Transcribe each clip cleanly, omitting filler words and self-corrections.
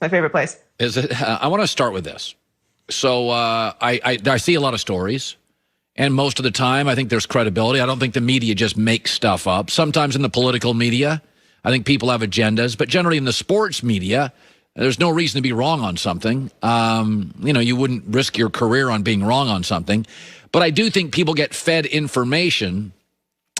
My favorite place. Is it? I want to start with this. So I see a lot of stories, and most of the time I think there's credibility. I don't think the media just makes stuff up. Sometimes in the political media, I think people have agendas, but generally in the sports media, there's no reason to be wrong on something. You wouldn't risk your career on being wrong on something. But I do think people get fed information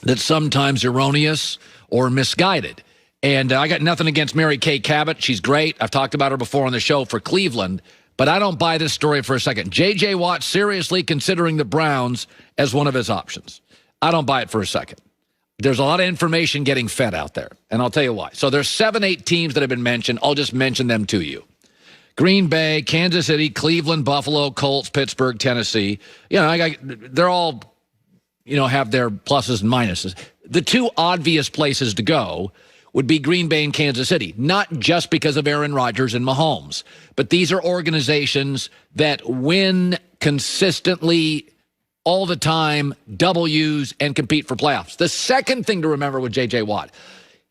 that's sometimes erroneous or misguided. And I got nothing against Mary Kay Cabot. She's great. I've talked about her before on the show for Cleveland. But I don't buy this story for a second. J.J. Watt seriously considering the Browns as one of his options. I don't buy it for a second. There's a lot of information getting fed out there, and I'll tell you why. So there's 7, 8 teams that have been mentioned. I'll just mention them to you. Green Bay, Kansas City, Cleveland, Buffalo, Colts, Pittsburgh, Tennessee. They're all, have their pluses and minuses. The two obvious places to go would be Green Bay and Kansas City, not just because of Aaron Rodgers and Mahomes, but these are organizations that win consistently all the time, W's, and compete for playoffs. The second thing to remember with J.J. Watt,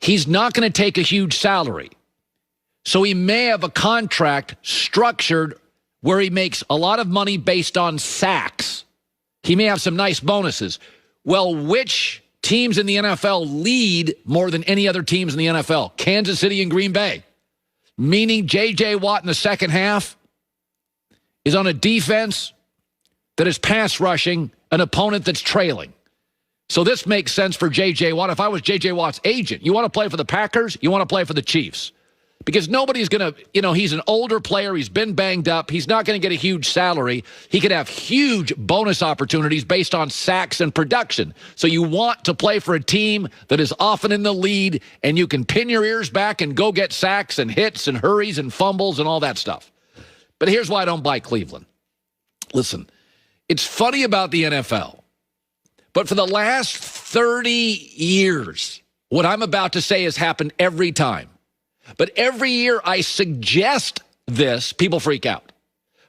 he's not going to take a huge salary. So he may have a contract structured where he makes a lot of money based on sacks. He may have some nice bonuses. Well, which teams in the NFL lead more than any other teams in the NFL? Kansas City and Green Bay. Meaning J.J. Watt in the second half is on a defense that is pass rushing an opponent that's trailing. So this makes sense for J.J. Watt. If I was J.J. Watt's agent, you want to play for the Packers, you want to play for the Chiefs. Because nobody's going to, he's an older player, he's been banged up, he's not going to get a huge salary. He could have huge bonus opportunities based on sacks and production. So you want to play for a team that is often in the lead, and you can pin your ears back and go get sacks and hits and hurries and fumbles and all that stuff. But here's why I don't buy Cleveland. Listen. It's funny about the NFL, but for the last 30 years, what I'm about to say has happened every time. But every year I suggest this, people freak out.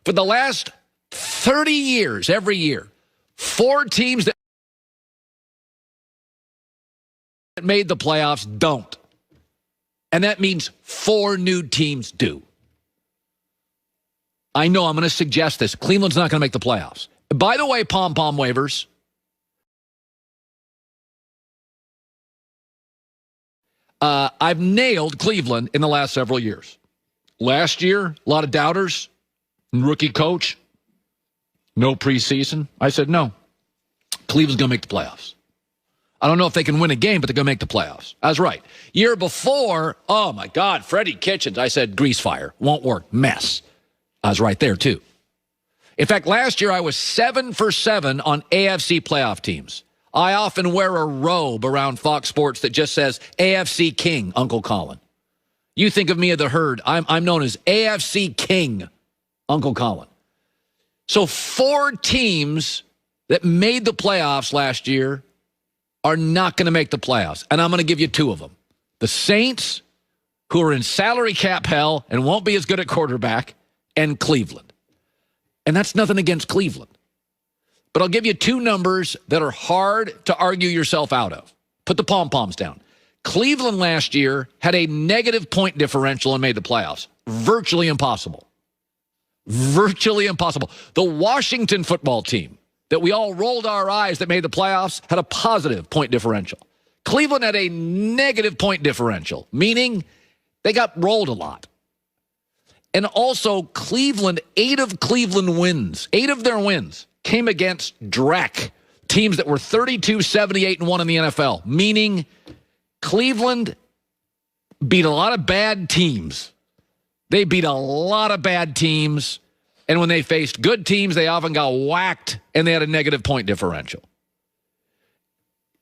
For the last 30 years, every year, 4 teams that made the playoffs don't. And that means 4 new teams do. I know I'm going to suggest this. Cleveland's not going to make the playoffs. By the way, pom-pom waivers, I've nailed Cleveland in the last several years. Last year, a lot of doubters, rookie coach, no preseason. I said, no, Cleveland's going to make the playoffs. I don't know if they can win a game, but they're going to make the playoffs. I was right. Year before, oh, my God, Freddie Kitchens. I said, grease fire, won't work, mess. I was right there, too. In fact, last year I was 7 for 7 on AFC playoff teams. I often wear a robe around Fox Sports that just says AFC King, Uncle Colin. You think of me as the herd. I'm known as AFC King, Uncle Colin. So 4 teams that made the playoffs last year are not going to make the playoffs. And I'm going to give you 2 of them. The Saints, who are in salary cap hell and won't be as good at quarterback, and Cleveland. And that's nothing against Cleveland. But I'll give you 2 numbers that are hard to argue yourself out of. Put the pom-poms down. Cleveland last year had a negative point differential and made the playoffs. Virtually impossible. Virtually impossible. The Washington football team that we all rolled our eyes that made the playoffs had a positive point differential. Cleveland had a negative point differential, meaning they got rolled a lot. And also, Cleveland, 8 of Cleveland wins, 8 of their wins came against Drek, teams that were 32, 78, and 1 in the NFL, meaning Cleveland beat a lot of bad teams. They beat a lot of bad teams, and when they faced good teams, they often got whacked, and they had a negative point differential.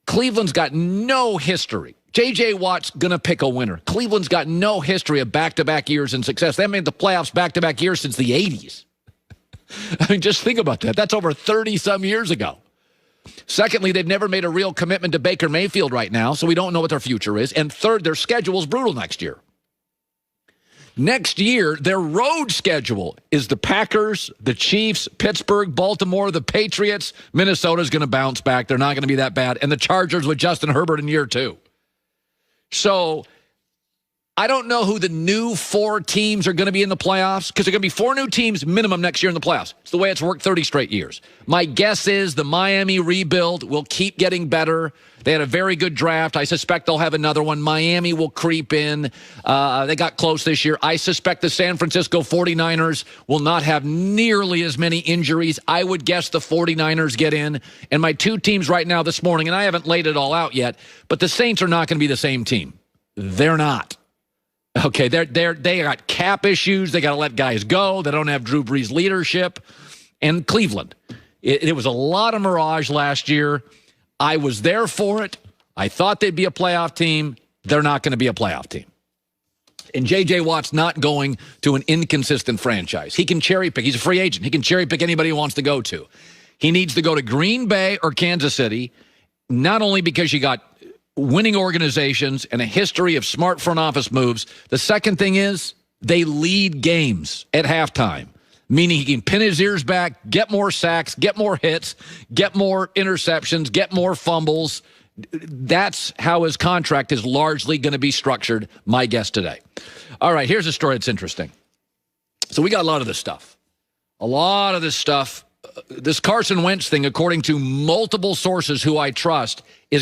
Cleveland's got no history. J.J. Watt's going to pick a winner. Cleveland's got no history of back-to-back years in success. They haven't made the playoffs back-to-back years since the 80s. I mean, just think about that. That's over 30-some years ago. Secondly, they've never made a real commitment to Baker Mayfield right now, so we don't know what their future is. And third, their schedule is brutal next year. Next year, their road schedule is the Packers, the Chiefs, Pittsburgh, Baltimore, the Patriots. Minnesota's going to bounce back. They're not going to be that bad. And the Chargers with Justin Herbert in year 2. So I don't know who the new 4 teams are going to be in the playoffs because there are going to be 4 new teams minimum next year in the playoffs. It's the way it's worked 30 straight years. My guess is the Miami rebuild will keep getting better. They had a very good draft. I suspect they'll have another one. Miami will creep in. They got close this year. I suspect the San Francisco 49ers will not have nearly as many injuries. I would guess the 49ers get in. And my 2 teams right now this morning, and I haven't laid it all out yet, but the Saints are not going to be the same team. They're not. Okay, they got cap issues. They got to let guys go. They don't have Drew Brees' leadership. And Cleveland. It was a lot of mirage last year. I was there for it. I thought they'd be a playoff team. They're not going to be a playoff team. And J.J. Watt's not going to an inconsistent franchise. He can cherry pick. He's a free agent. He can cherry pick anybody he wants to go to. He needs to go to Green Bay or Kansas City, not only because you got winning organizations and a history of smart front office moves. The second thing is they lead games at halftime, meaning he can pin his ears back, get more sacks, get more hits, get more interceptions, get more fumbles. That's how his contract is largely going to be structured, my guess today. All right, here's a story that's interesting. So we got a lot of this stuff. This Carson Wentz thing, according to multiple sources who I trust, is